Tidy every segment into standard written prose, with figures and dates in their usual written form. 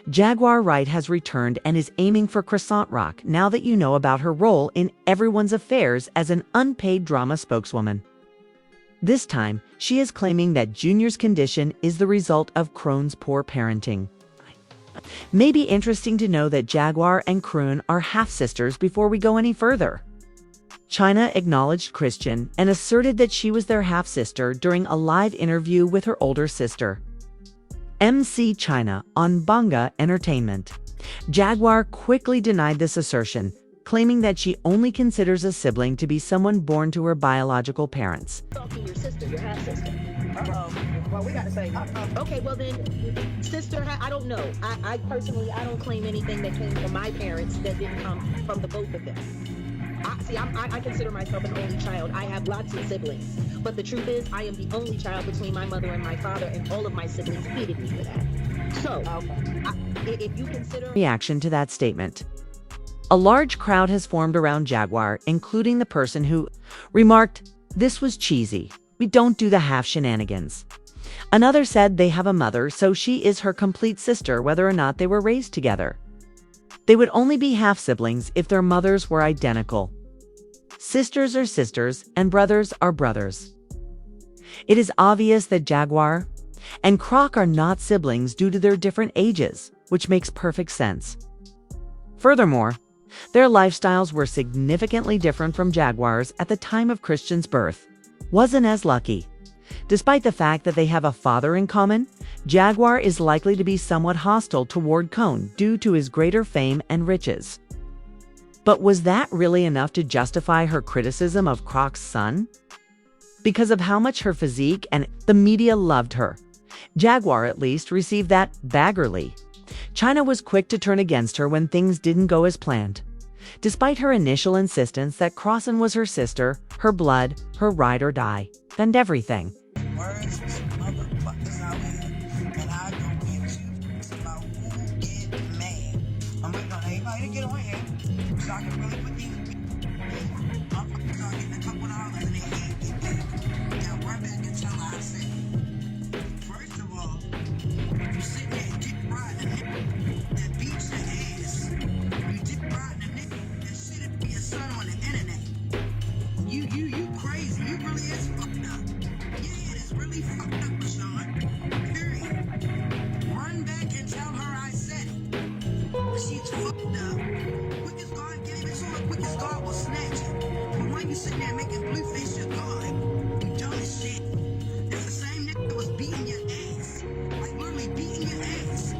Jaguar Wright has returned and is aiming for Chrisean Rock now that you know about her role in everyone's affairs as an unpaid drama spokeswoman. This time, she is claiming that Junior's condition is the result of Crone's poor parenting. May be interesting to know that Jaguar and Crone are half-sisters before we go any further. China acknowledged Chrisean and asserted that she was their half-sister during a live interview with her older sister. MC China on Banga Entertainment. Jaguar quickly denied this assertion, claiming that she only considers a sibling to be someone born to her biological parents. Talking your sister, your half-sister. Well, we got to say, okay, well then, sister, I don't know. I personally, I don't claim anything that came from my parents that didn't come from the both of them. I consider myself an only child. I have lots of siblings. But the truth is, I am the only child between my mother and my father, and all of my siblings hated me for that. So, if you consider... Reaction to that statement. A large crowd has formed around Jaguar, including the person who remarked, "This was cheesy. We don't do the half shenanigans." Another said they have a mother, so she is her complete sister whether or not they were raised together. They would only be half-siblings if their mothers were identical. Sisters are sisters and brothers are brothers. It is obvious that Jaguar and Croc are not siblings due to their different ages, which makes perfect sense. Furthermore, their lifestyles were significantly different from Jaguar's at the time of Chrisean's birth. Wasn't as lucky. Despite the fact that they have a father in common, Jaguar is likely to be somewhat hostile toward Crone due to his greater fame and riches. But was that really enough to justify her criticism of Croc's son? Because of how much her physique and the media loved her, Jaguar at least received that baggerly. China was quick to turn against her when things didn't go as planned. Despite her initial insistence that Chrisean was her sister, her blood, her ride or die, and everything. Words from some motherfuckers out here, and I don't give two about who get mad. I'm waiting on everybody to get on here so I can really put these motherfuckers start getting a couple dollars in their head get paid. Now run back and tell her I said, first of all, you sit there and dick riding a nigga that beats your ass. You dick riding a nigga that shit at your son on the internet. You crazy. You really is fucked up. Yeah, it's really fucked up, Sean. Period. Run back and tell her I said it. She's fucked up. Quick as God gave it to her, quick as God will snatch it. But when you sitting there making Blueface your God, you dumb as shit. It's the same nigga that was beating your ass. Like literally beating your ass.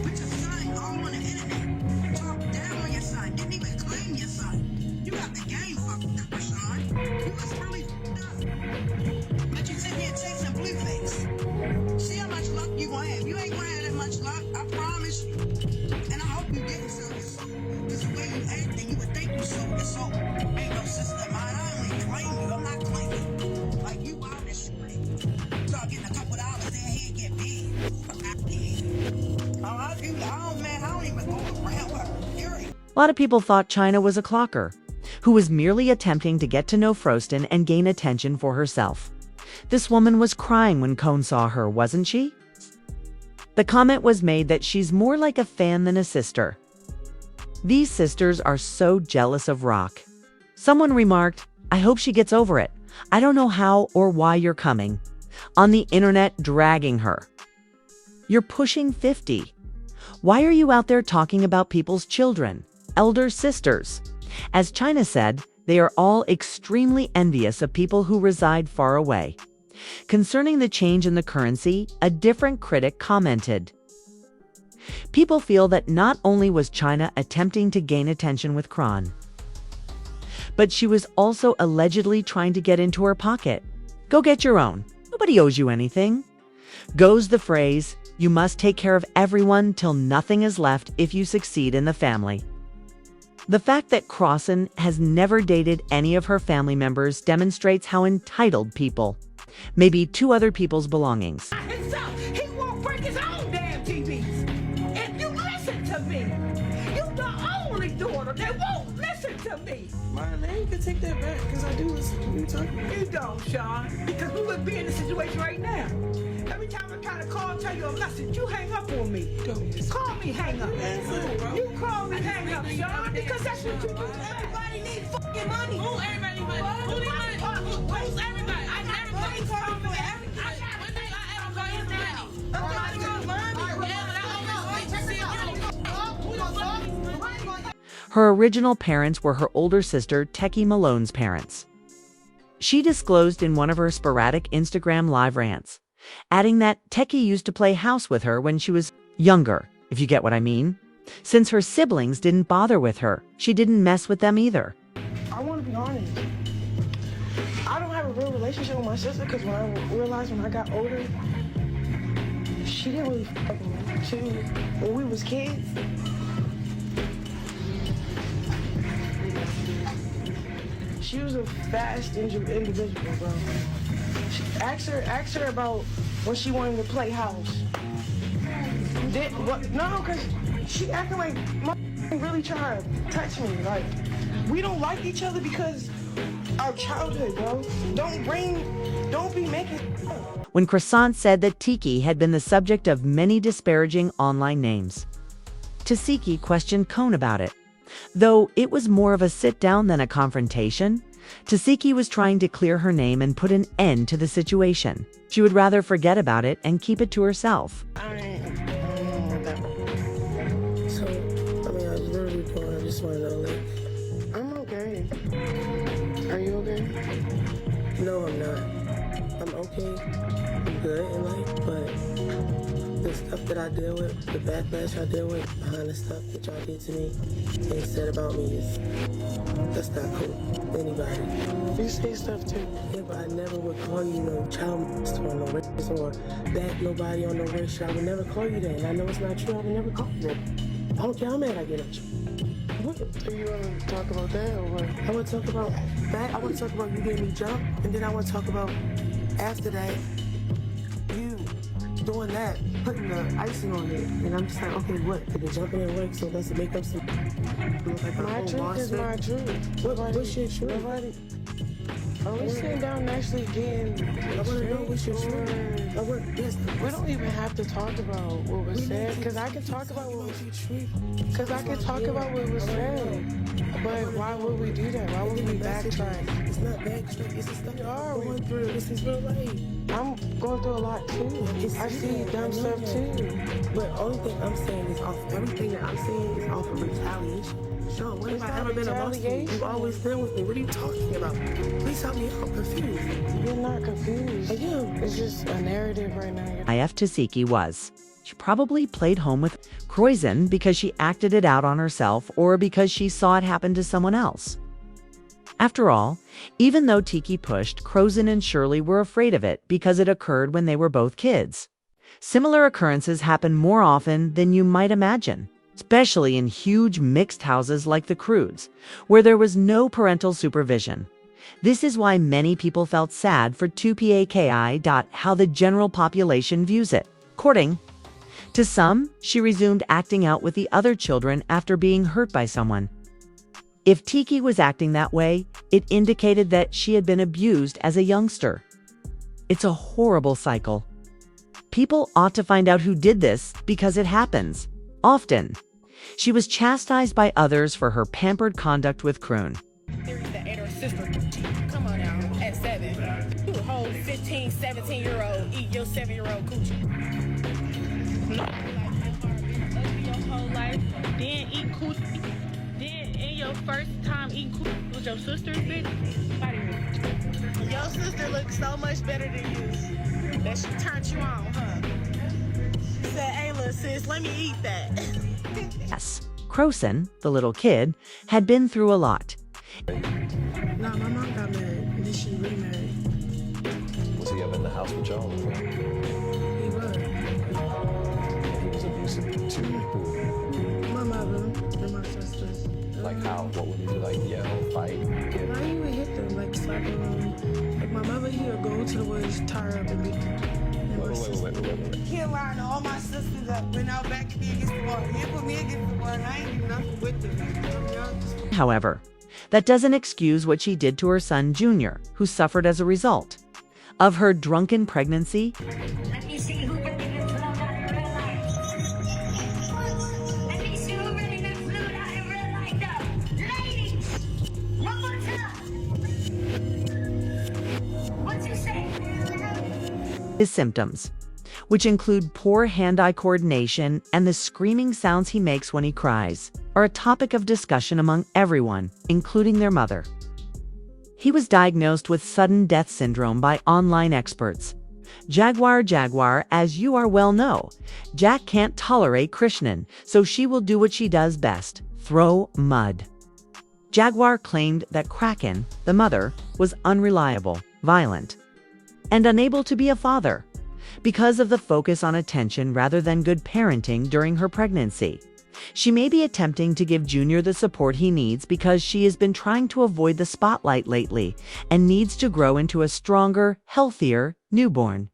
Put your son all on the internet. Talk down on your son. Didn't even claim your son. You got the game fucked up, Sean. You was really fucked up. But you sit here chasing Blueface. See how much luck you gonna have. You ain't gonna have that much luck, I promise you. And I hope you didn't sell your soul. Because the way you acting, you would think you sold your soul. Ain't no sister of mine. I only claim you. I'm not claiming you. Like you out this shit. Start getting a couple dollars, their head get big. Fuck out here. I don't even go around with her. Period. A lot of people thought China was a clocker, who was merely attempting to get to know Chrisean and gain attention for herself. This woman was crying when Crone saw her, wasn't she? The comment was made that she's more like a fan than a sister. These sisters are so jealous of Rock. Someone remarked, "I hope she gets over it. I don't know how or why you're coming." On the internet dragging her. You're pushing 50. Why are you out there talking about people's children, elder sisters? As China said, they are all extremely envious of people who reside far away. Concerning the change in the currency, a different critic commented, "People feel that not only was China attempting to gain attention with Crone, but she was also allegedly trying to get into her pocket. Go get your own. Nobody owes you anything." Goes the phrase, "You must take care of everyone till nothing is left if you succeed in the family." The fact that Chrisean has never dated any of her family members demonstrates how entitled people may be to other people's belongings. Himself, he won't break his own damn TVs. If you listen to me, you're the only daughter that won't listen to me. Mine, I ain't gonna take that back because I do listen to you talking. You don't, Sean, because we would be in a situation right now. Every time I try to call, tell you a message, you hang up on me. Call me, hang up. You call me, hang up, Sean, because that's what you do. Everybody needs fucking money. Who everybody money? Who need money? Who's everybody? I never call you for everything. I ever call you for money. I'm calling you money. Yeah, but I always wait to see if you. Her original parents were her older sister, Techie Malone's parents. She disclosed in one of her sporadic Instagram live rants, adding that Techie used to play house with her when she was younger, if you get what I mean. Since her siblings didn't bother with her, she didn't mess with them either. I want to be honest. I don't have a real relationship with my sister because when I realized when I got older, she didn't really fuck with me. When we was kids, she was a fast individual, bro. Ask her about when she wanted to play house. No, because she acting like my really trying to touch me. Like, we don't like each other because our childhood, bro. Don't be making. When Chrisean said that Tiki had been the subject of many disparaging online names, Tasiki questioned Cone about it. Though it was more of a sit-down than a confrontation, Tasiki was trying to clear her name and put an end to the situation. She would rather forget about it and keep it to herself. I don't know that. So, I was literally born. I just want to know, like, I'm okay. Are you okay? No, I'm not. I'm okay. I'm good in life, but the stuff that I deal with, the backlash I deal with, behind the stuff that y'all did to me and said about me that's not cool. Anybody. You say stuff too. Yeah, but I never would call you no child molester or no racist or that nobody on no race shit. I would never call you that. And I know it's not true. I would never call you that. I don't care how mad I get at you. What? Do you want to talk about that or what? I want to talk about that. I want to talk about you gave me jump, and then I want to talk about after that, you doing that, putting the icing on it, and I'm just like, okay, what? Did the jumping in work? So let's make up some. Like my truth is my truth. What's your truth? Nobody. Are we sitting down and actually getting? I want to know what's your truth. We don't even have to talk about what was said, because I can talk about what was said. But why would we do that? Why would we backtrack? It's not backtrack. It's the stuff you're going through. This is real life. I'm going through a lot too. I see dumb stuff too. But only thing I'm saying is everything that I'm saying is off of retaliation. Sean, when have I ever been a boss? You've always been with me. What are you talking about? Please help me out. I'm confused. You're not confused. I am. It's just a narrative right now. IF Tasiki was. She probably played home with Chrisean because she acted it out on herself or because she saw it happen to someone else. After all, even though Tiki pushed, Chrisean and Shirley were afraid of it because it occurred when they were both kids. Similar occurrences happen more often than you might imagine, especially in huge mixed houses like the Crudes, where there was no parental supervision. This is why many people felt sad for 2PAKI. How the general population views it. Courting. To some, she resumed acting out with the other children after being hurt by someone. If Tiki was acting that way, it indicated that she had been abused as a youngster. It's a horrible cycle. People ought to find out who did this because it happens. Often. She was chastised by others for her pampered conduct with Croon. That ate her sister. Come on now, at 7. You a whole 15, 17-year-old eat your 7-year-old coochie. No. Ugly your whole life, then eat coochie. Then in your first time eating coochie with your sister's bitch. Your sister looks so much better than you. That she turned you on, huh? She said, hey, little sis, let me eat that. Yes, Chrisean, the little kid, had been through a lot. No, my mom got married, and then she remarried. Was he ever in the house with y'all? He was. And he was abusive to who? My mother and my sisters. Like how? What would he do? Like yell, fight, get? Why you would hit them, like slap them? Like my mother, he would go to the woods, tie her up, and beat them. Wait. He lined all my sisters up, went out back to me against the wall. He put me against the wall, and I ain't do nothing with them. However, that doesn't excuse what she did to her son Junior, who suffered as a result. of her drunken pregnancy? Let me see who really gets flued out in real life. Let me see who really gets flued out in real life, though. Ladies, one more time. What you say? His symptoms, which include poor hand-eye coordination and the screaming sounds he makes when he cries, are a topic of discussion among everyone, including their mother. He was diagnosed with sudden death syndrome by online experts. Jaguar, as you are well know, Jack can't tolerate Chrisean, so she will do what she does best, throw mud. Jaguar claimed that Chrisean, the mother, was unreliable, violent, and unable to be a father because of the focus on attention rather than good parenting during her pregnancy. She may be attempting to give Junior the support he needs because she has been trying to avoid the spotlight lately and needs to grow into a stronger, healthier newborn.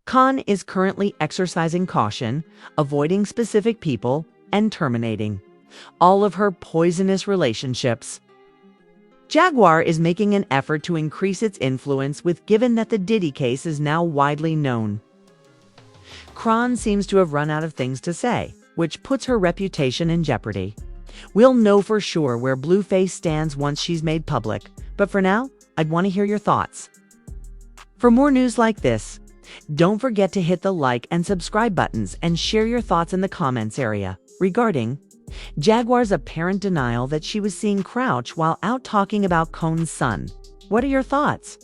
Khan is currently exercising caution, avoiding specific people, and terminating all of her poisonous relationships. Jaguar is making an effort to increase its influence given that the Diddy case is now widely known. Khan seems to have run out of things to say, which puts her reputation in jeopardy. We'll know for sure where Blueface stands once she's made public, but for now, I'd want to hear your thoughts. For more news like this, don't forget to hit the like and subscribe buttons and share your thoughts in the comments area regarding Jaguar's apparent denial that she was seeing Crouch while out talking about Cohn's son. What are your thoughts?